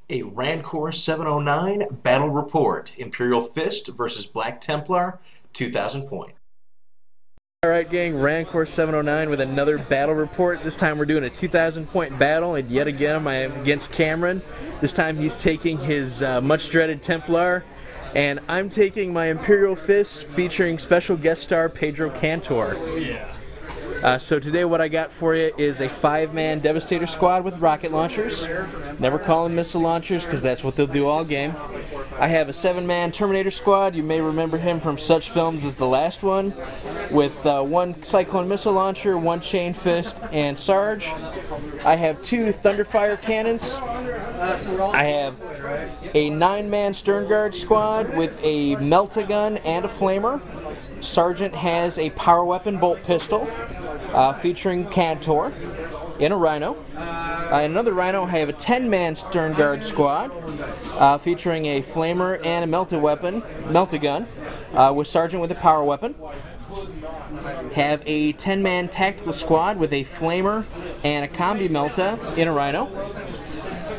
A Rancor 709 Battle Report, Imperial Fist versus Black Templar, 2,000 points. Alright gang, Rancor 709 with another battle report. This time we're doing a 2,000 point battle, and yet again I'm against Cameron. This time he's taking his much dreaded Templar, and I'm taking my Imperial Fists featuring special guest star Pedro Kantor. Yeah. So today what I got for you is a 5-man Devastator squad with rocket launchers. Never call them missile launchers because that's what they'll do all game. I have a 7-man Terminator squad. You may remember him from such films as the last one, with 1 Cyclone missile launcher, 1 chain fist, and Sarge. I have 2 Thunderfire cannons. I have a 9-man Stern Guard squad with a melt-a-gun and a flamer. Sergeant has a power weapon bolt pistol featuring Kantor in a Rhino. Another Rhino, I have a 10-man Stern Guard squad featuring a flamer and a melt-a-gun with Sergeant with a power weapon. Have a 10-man tactical squad with a flamer and a combi melta in a Rhino.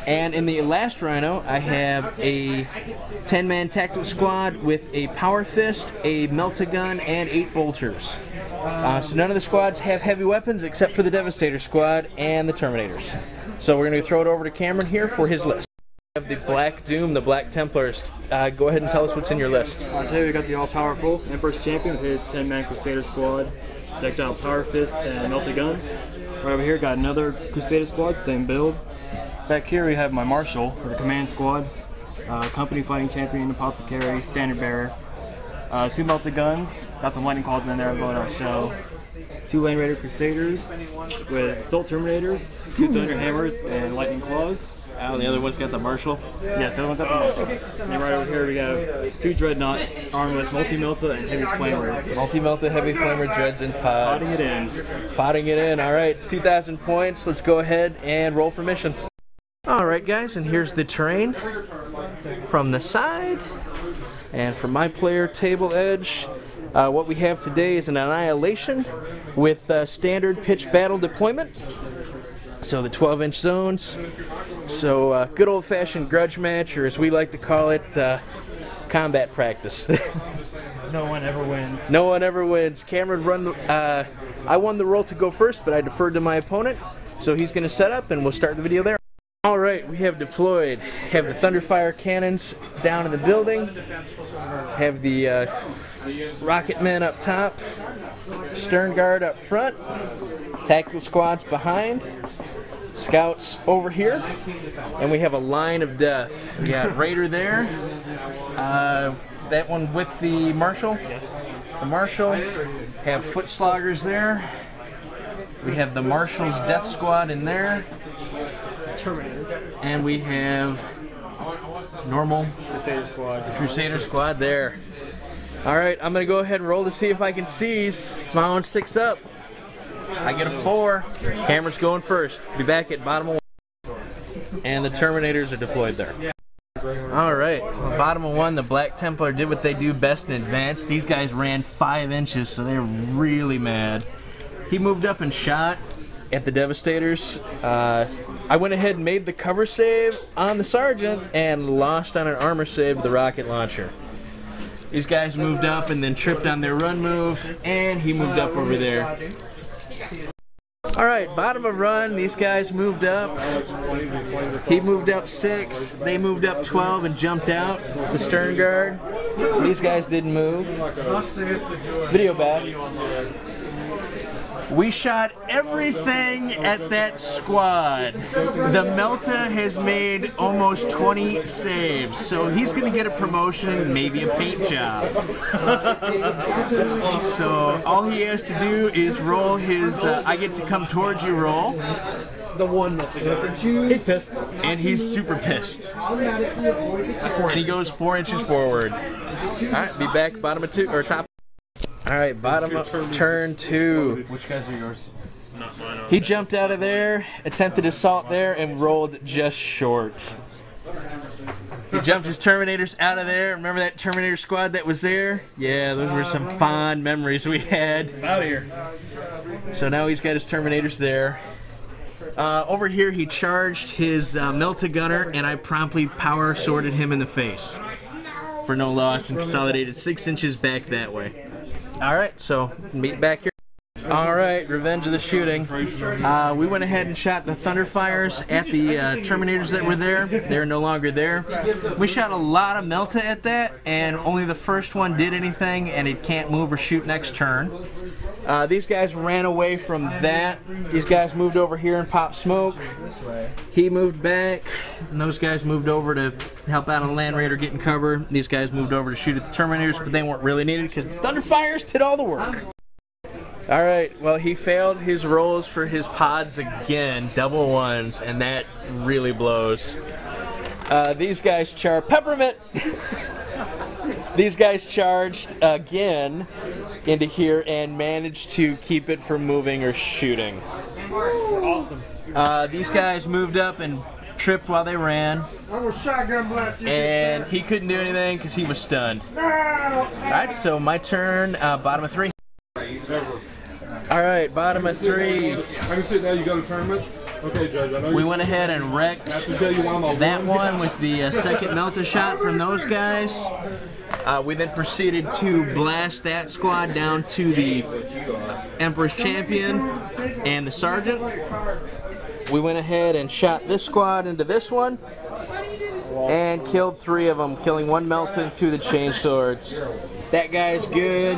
And in the last Rhino, I have a 10-man tactical squad with a power fist, a melt-a-gun, and 8 bolters. So none of the squads have heavy weapons except for the Devastator squad and the Terminators. So we're going to throw it over to Cameron here for his list. We have the Black Doom, the Black Templars. Go ahead and tell us what's in your list. Today we got the all-powerful Emperor's Champion with his 10-man Crusader squad, decked out power fist and melt-a-gun. Right over here got another Crusader squad, same build. Back here we have my Marshal with a command squad, company fighting champion, apothecary, standard bearer, 2 melted guns, got some lightning claws in there I'm going on show, 2 Lane Raider Crusaders with assault terminators, 2 thunder hammers and lightning claws. Oh, the other one's got the Marshal? Yes, the other one's got the Marshal. And right over here we have 2 dreadnoughts armed with multi-melta and heavy flamer. Multi-melta, heavy flamer, dreads, and pods. Potting it in. Potting it in. Alright, it's 2,000 points. Let's go ahead and roll for mission. Alright guys, and here's the terrain from the side and from my player table edge. What we have today is an Annihilation with standard pitch battle deployment. So the 12-inch zones. So good old-fashioned grudge match, or as we like to call it, combat practice. No one ever wins. No one ever wins. Cameron I won the roll to go first, but I deferred to my opponent. So he's going to set up and we'll start the video there. Alright, we have deployed. Have the Thunderfire cannons down in the building. Have the rocket men up top. Stern Guard up front. Tactical squads behind. Scouts over here. And we have a line of death. We got Raider there. That one with the Marshal. Yes. The Marshal. Have foot sloggers there. We have the Marshal's death squad in there. Terminators. And we have normal Crusader squad there. Alright, I'm going to go ahead and roll to see if I can seize. My own 6 up. I get a 4. Cameron's going first. Be back at bottom of 1. And the Terminators are deployed there. Alright, well, bottom of 1, the Black Templar did what they do best in advance. These guys ran 5 inches, so they're really mad. He moved up and shot at the Devastators. I went ahead and made the cover save on the Sergeant and lost on an armor save with the rocket launcher. These guys moved up and then tripped on their run move, and he moved up over there. Alright, bottom of run, these guys moved up. He moved up 6, they moved up 12 and jumped out. It's the Stern Guard. These guys didn't move. Video back. We shot everything at that squad. The Melta has made almost 20 saves, so he's going to get a promotion, maybe a paint job. So all he has to do is roll his I get to come towards you roll. The one that he's pissed. And he's super pissed. And he goes 4 inches forward. Alright, be back bottom of 2, or top. Alright, bottom up, turn 2. Which guys are yours? Not mine. He jumped out of there, attempted assault there, and rolled just short. He jumped his Terminators out of there. Remember that Terminator squad that was there? Yeah, those were some fond memories we had. Out of here. So now he's got his Terminators there. Over here, he charged his Melta Gunner, and I promptly power sworded him in the face for no loss and consolidated 6 inches back that way. All right, so meet back here. All right, revenge of the shooting. We went ahead and shot the Thunderfires at the Terminators that were there. They're no longer there. We shot a lot of Melta at that, and only the first one did anything, and it can't move or shoot next turn. These guys ran away from that. These guys moved over here and popped smoke. He moved back, and those guys moved over to help out on the Land Raider getting cover. These guys moved over to shoot at the Terminators, but they weren't really needed because the Thunderfires did all the work. Alright, well, he failed his rolls for his pods again, double ones, and that really blows. These guys Peppermint! These guys charged again into here and managed to keep it from moving or shooting. Awesome. These guys moved up and tripped while they ran, and he couldn't do anything because he was stunned. Alright, so my turn, bottom of 3. Alright, bottom of 3. I can sit now, you got a tournament? Okay, Judge, I know we went ahead and wrecked that one with the second Melta shot from those guys. We then proceeded to blast that squad down to the Emperor's Champion and the Sergeant. We went ahead and shot this squad into this one and killed 3 of them, killing 1 Melta and 2 of the Chainswords. That guy's good.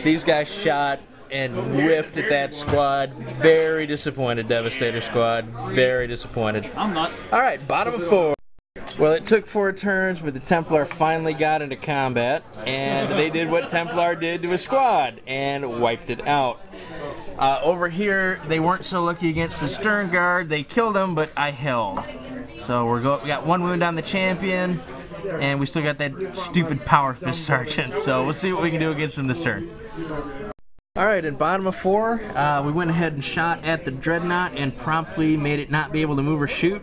These guys shot and whiffed at that squad. Very disappointed, Devastator squad. Very disappointed. I'm not. Alright, bottom of 4. Well, it took 4 turns, but the Templar finally got into combat, and they did what Templar did to a squad, and wiped it out. Over here, they weren't so lucky against the Stern Guard. They killed them, but I held. So we got 1 wound on the Champion, and we still got that stupid Power Fist Sergeant. So we'll see what we can do against him this turn. Alright, in bottom of 4, we went ahead and shot at the Dreadnought and promptly made it not be able to move or shoot.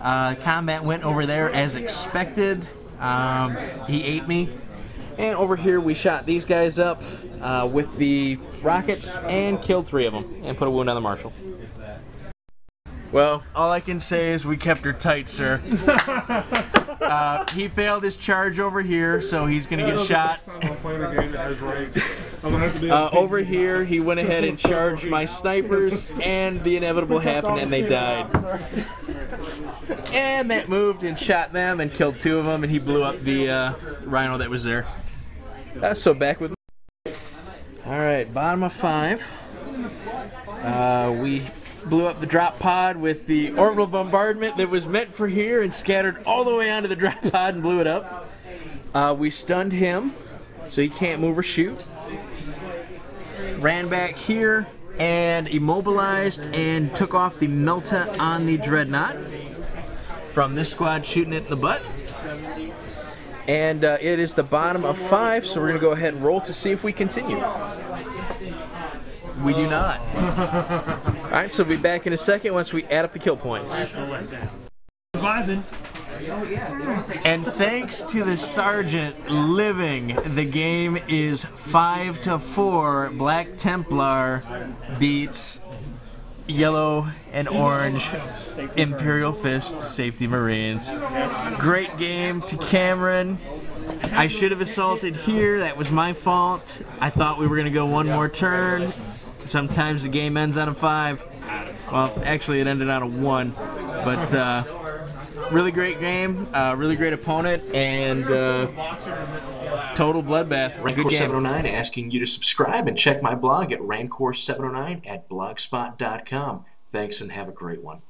Combat went over there as expected. He ate me. And over here we shot these guys up with the rockets and killed 3 of them and put a wound on the Marshal. Well, all I can say is we kept her tight, sir. He failed his charge over here, so he's going to get shot. Over here, he went ahead and charged my snipers, and the inevitable happened, and they died. And that moved and shot them and killed 2 of them, and he blew up the Rhino that was there. So back with me. Alright, bottom of 5. We blew up the drop pod with the orbital bombardment that was meant for here and scattered all the way onto the drop pod and blew it up. We stunned him, so he can't move or shoot. Ran back here and immobilized and took off the Melta on the Dreadnought from this squad shooting it in the butt. And it is the bottom of 5, so we're going to go ahead and roll to see if we continue. We do not. Alright, so we'll be back in a second once we add up the kill points. Surviving. And thanks to the Sergeant living, the game is 5-4. Black Templar beats yellow and orange Imperial Fists Safety Marines. Great game to Cameron. I should have assaulted here. That was my fault. I thought we were going to go 1 more turn. Sometimes the game ends on a 5. Well, actually it ended on a 1. But really great game, really great opponent, and total bloodbath. Rancor709 asking you to subscribe and check my blog at Rancor709 at blogspot.com. Thanks and have a great one.